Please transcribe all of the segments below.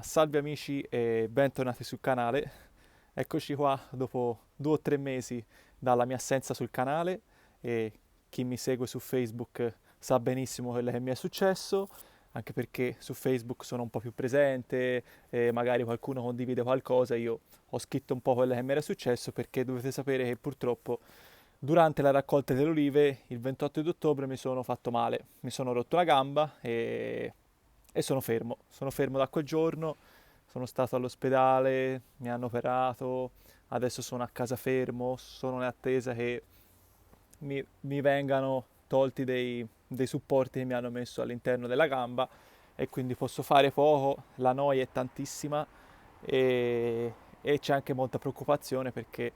Salve amici e bentornati sul canale. Eccoci qua dopo 2 o 3 mesi dalla mia assenza sul canale e chi mi segue su Facebook sa benissimo quello che mi è successo, anche perché su Facebook sono un po' più presente e magari qualcuno condivide qualcosa, io ho scritto un po' quello che mi era successo perché dovete sapere che purtroppo durante la raccolta delle olive il 28 di ottobre mi sono fatto male, mi sono rotto la gamba e sono fermo da quel giorno, sono stato all'ospedale, mi hanno operato, adesso sono a casa fermo, sono in attesa che mi vengano tolti dei supporti che mi hanno messo all'interno della gamba e quindi posso fare poco, la noia è tantissima e c'è anche molta preoccupazione perché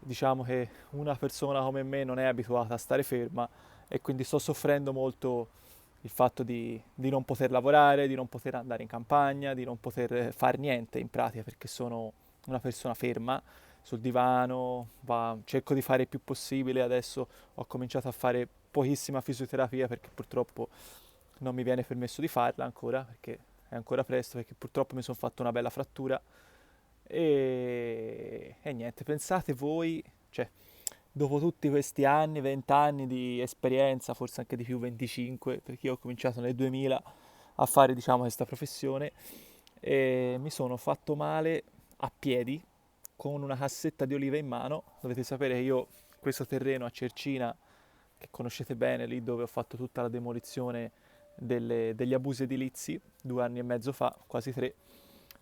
diciamo che una persona come me non è abituata a stare ferma e quindi sto soffrendo molto il fatto di non poter lavorare, di non poter andare in campagna, di non poter fare niente in pratica perché sono una persona ferma sul divano, cerco di fare il più possibile, adesso ho cominciato a fare pochissima fisioterapia perché purtroppo non mi viene permesso di farla ancora, perché è ancora presto, perché purtroppo mi sono fatto una bella frattura e niente, pensate voi, cioè, dopo tutti questi anni, 20 anni di esperienza, forse anche di più, 25, perché io ho cominciato nel 2000 a fare, diciamo, questa professione e mi sono fatto male a piedi con una cassetta di olive in mano. Dovete sapere che io questo terreno a Cercina, che conoscete bene, lì dove ho fatto tutta la demolizione degli abusi edilizi 2 anni e mezzo fa, quasi 3,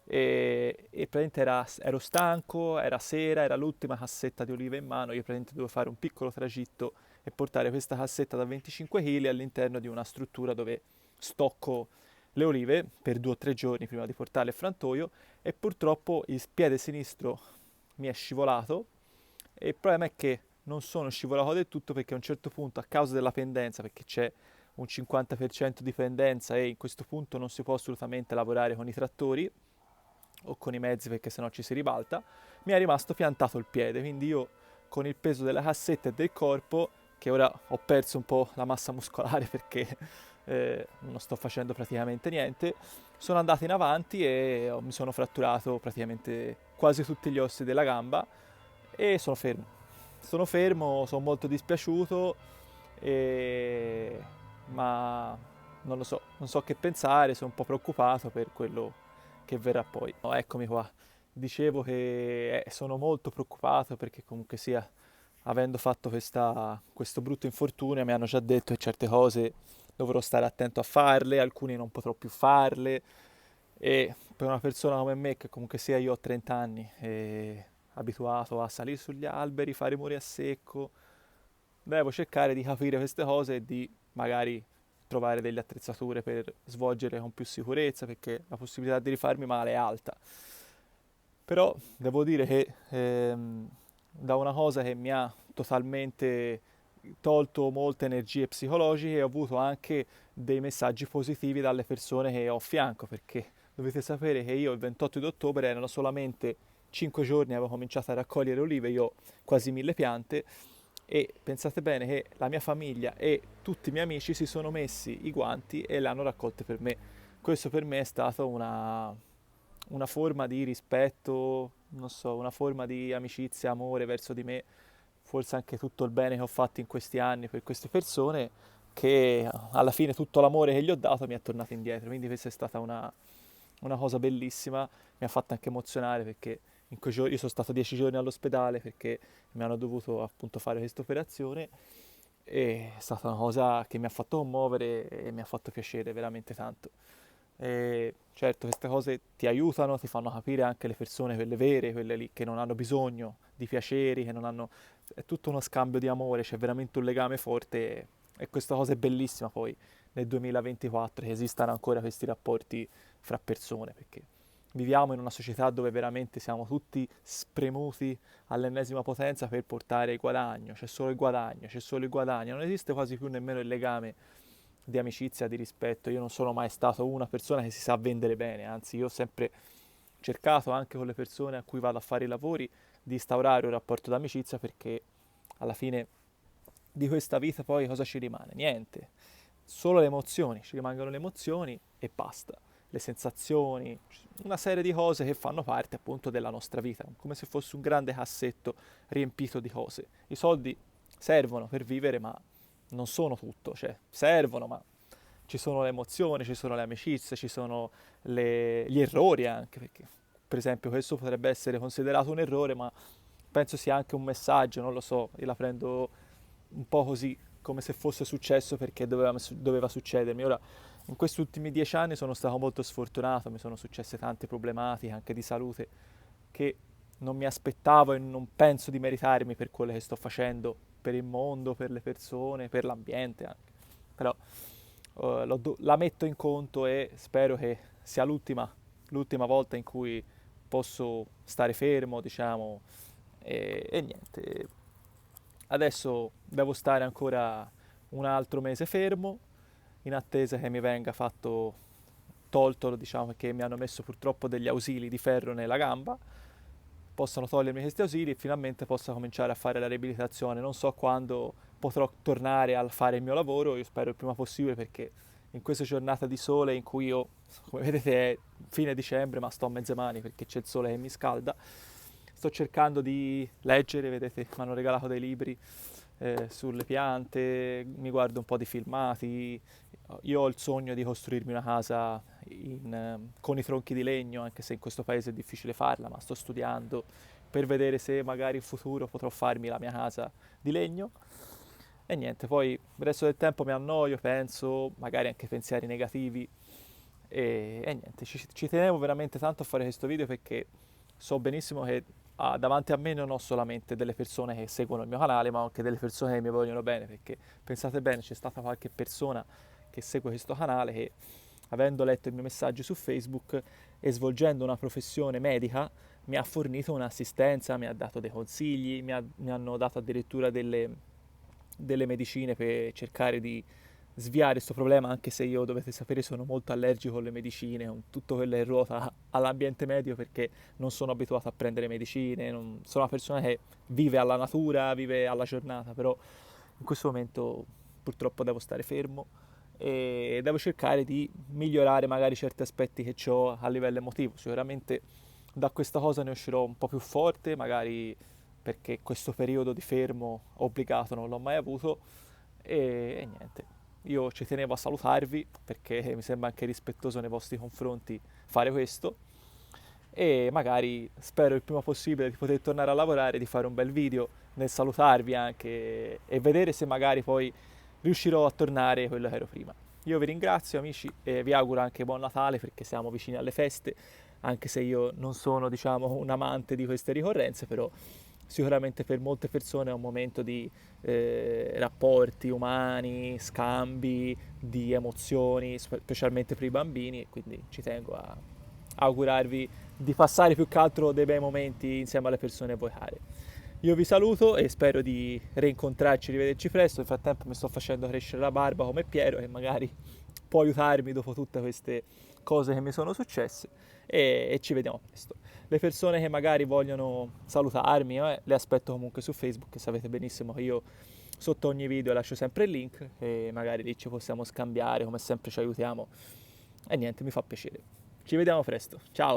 e praticamente ero stanco, era sera, era l'ultima cassetta di olive in mano, io praticamente dovevo fare un piccolo tragitto e portare questa cassetta da 25 kg all'interno di una struttura dove stocco le olive per 2 o 3 giorni prima di portarle al frantoio e purtroppo il piede sinistro mi è scivolato e il problema è che non sono scivolato del tutto perché a un certo punto a causa della pendenza, perché c'è un 50% di pendenza e in questo punto non si può assolutamente lavorare con i trattori o con i mezzi perché sennò ci si ribalta, mi è rimasto piantato il piede, quindi io con il peso della cassetta e del corpo, che ora ho perso un po' la massa muscolare perché non sto facendo praticamente niente, sono andato in avanti e mi sono fratturato praticamente quasi tutti gli ossi della gamba e sono fermo. Sono fermo, sono molto dispiaciuto, e... ma non lo so, non so che pensare, sono un po' preoccupato per quello che verrà poi. No, eccomi qua. Dicevo che sono molto preoccupato perché comunque sia, avendo fatto questo brutto infortunio, mi hanno già detto che certe cose dovrò stare attento a farle, alcune non potrò più farle e per una persona come me, che comunque sia io ho 30 anni e abituato a salire sugli alberi, fare muri a secco, devo cercare di capire queste cose e di magari trovare delle attrezzature per svolgere con più sicurezza perché la possibilità di rifarmi male è alta. Però devo dire che da una cosa che mi ha totalmente tolto molte energie psicologiche ho avuto anche dei messaggi positivi dalle persone che ho a fianco perché dovete sapere che io il 28 di ottobre erano solamente 5 giorni, avevo cominciato a raccogliere olive, io ho quasi 1000 piante e pensate bene che la mia famiglia e tutti i miei amici si sono messi i guanti e le hanno raccolte per me. Questo per me è stata una forma di rispetto, non so, una forma di amicizia, amore verso di me, forse anche tutto il bene che ho fatto in questi anni per queste persone, che alla fine tutto l'amore che gli ho dato mi è tornato indietro. Quindi questa è stata una cosa bellissima, mi ha fatto anche emozionare perché in quei giorni io sono stato 10 giorni all'ospedale perché mi hanno dovuto appunto fare questa operazione e è stata una cosa che mi ha fatto commuovere e mi ha fatto piacere veramente tanto. E certo, queste cose ti aiutano, ti fanno capire anche le persone, quelle vere, quelle lì che non hanno bisogno di piaceri, che non hanno... È tutto uno scambio di amore, c'è veramente un legame forte e questa cosa è bellissima poi nel 2024 che esistano ancora questi rapporti fra persone, perché viviamo in una società dove veramente siamo tutti spremuti all'ennesima potenza per portare il guadagno, c'è solo il guadagno, c'è solo il guadagno, non esiste quasi più nemmeno il legame di amicizia, di rispetto. Io non sono mai stato una persona che si sa vendere bene, anzi io ho sempre cercato anche con le persone a cui vado a fare i lavori di instaurare un rapporto d'amicizia perché alla fine di questa vita poi cosa ci rimane? Niente, solo le emozioni, ci rimangono le emozioni e basta. le sensazioni, una serie di cose che fanno parte appunto della nostra vita, come se fosse un grande cassetto riempito di cose. I soldi servono per vivere, ma non sono tutto, cioè servono, ma ci sono le emozioni, ci sono le amicizie, ci sono gli errori anche, perché per esempio questo potrebbe essere considerato un errore, ma penso sia anche un messaggio, non lo so, io la prendo un po' così, come se fosse successo perché doveva succedermi. Ora, in questi ultimi 10 anni sono stato molto sfortunato, mi sono successe tante problematiche anche di salute che non mi aspettavo e non penso di meritarmi per quello che sto facendo, per il mondo, per le persone, per l'ambiente anche. Però la metto in conto e spero che sia l'ultima volta in cui posso stare fermo, diciamo, e niente. Adesso devo stare ancora un altro mese fermo in attesa che mi venga tolto, diciamo, perché mi hanno messo purtroppo degli ausili di ferro nella gamba, possano togliermi questi ausili e finalmente possa cominciare a fare la riabilitazione. Non so quando potrò tornare a fare il mio lavoro, io spero il prima possibile perché in questa giornata di sole in cui io, come vedete, è fine dicembre ma sto a mezze mani perché c'è il sole che mi scalda, sto cercando di leggere, vedete, mi hanno regalato dei libri sulle piante, mi guardo un po' di filmati. Io ho il sogno di costruirmi una casa con i tronchi di legno, anche se in questo paese è difficile farla, ma sto studiando per vedere se magari in futuro potrò farmi la mia casa di legno. E niente, poi il resto del tempo mi annoio, penso, magari anche pensieri negativi. E niente, ci tenevo veramente tanto a fare questo video perché so benissimo che davanti a me non ho solamente delle persone che seguono il mio canale, ma anche delle persone che mi vogliono bene, perché pensate bene, c'è stata qualche persona che segue questo canale che, avendo letto i miei messaggi su Facebook e svolgendo una professione medica, mi ha fornito un'assistenza, mi ha dato dei consigli, mi hanno dato addirittura delle medicine per cercare di sviare questo problema, anche se io, dovete sapere, sono molto allergico alle medicine, con tutto quello che ruota all'ambiente medio perché non sono abituato a prendere medicine, sono una persona che vive alla natura, vive alla giornata, però in questo momento purtroppo devo stare fermo e devo cercare di migliorare magari certi aspetti che ho a livello emotivo. Sicuramente da questa cosa ne uscirò un po' più forte, magari perché questo periodo di fermo obbligato non l'ho mai avuto e niente. Io ci tenevo a salutarvi perché mi sembra anche rispettoso nei vostri confronti fare questo e magari spero il prima possibile di poter tornare a lavorare, di fare un bel video nel salutarvi anche e vedere se magari poi riuscirò a tornare quello che ero prima. Io vi ringrazio amici e vi auguro anche buon Natale perché siamo vicini alle feste, anche se io non sono, diciamo, un amante di queste ricorrenze, però sicuramente per molte persone è un momento di rapporti umani, scambi, di emozioni, specialmente per i bambini, e quindi ci tengo a augurarvi di passare più che altro dei bei momenti insieme alle persone a voi care. Io vi saluto e spero di rincontrarci, rivederci presto. Nel frattempo mi sto facendo crescere la barba come Piero e magari può aiutarmi dopo tutte queste cose che mi sono successe e ci vediamo presto. Le persone che magari vogliono salutarmi, le aspetto comunque su Facebook, sapete benissimo che io sotto ogni video lascio sempre il link e magari lì ci possiamo scambiare, come sempre ci aiutiamo e niente, mi fa piacere. Ci vediamo presto, ciao!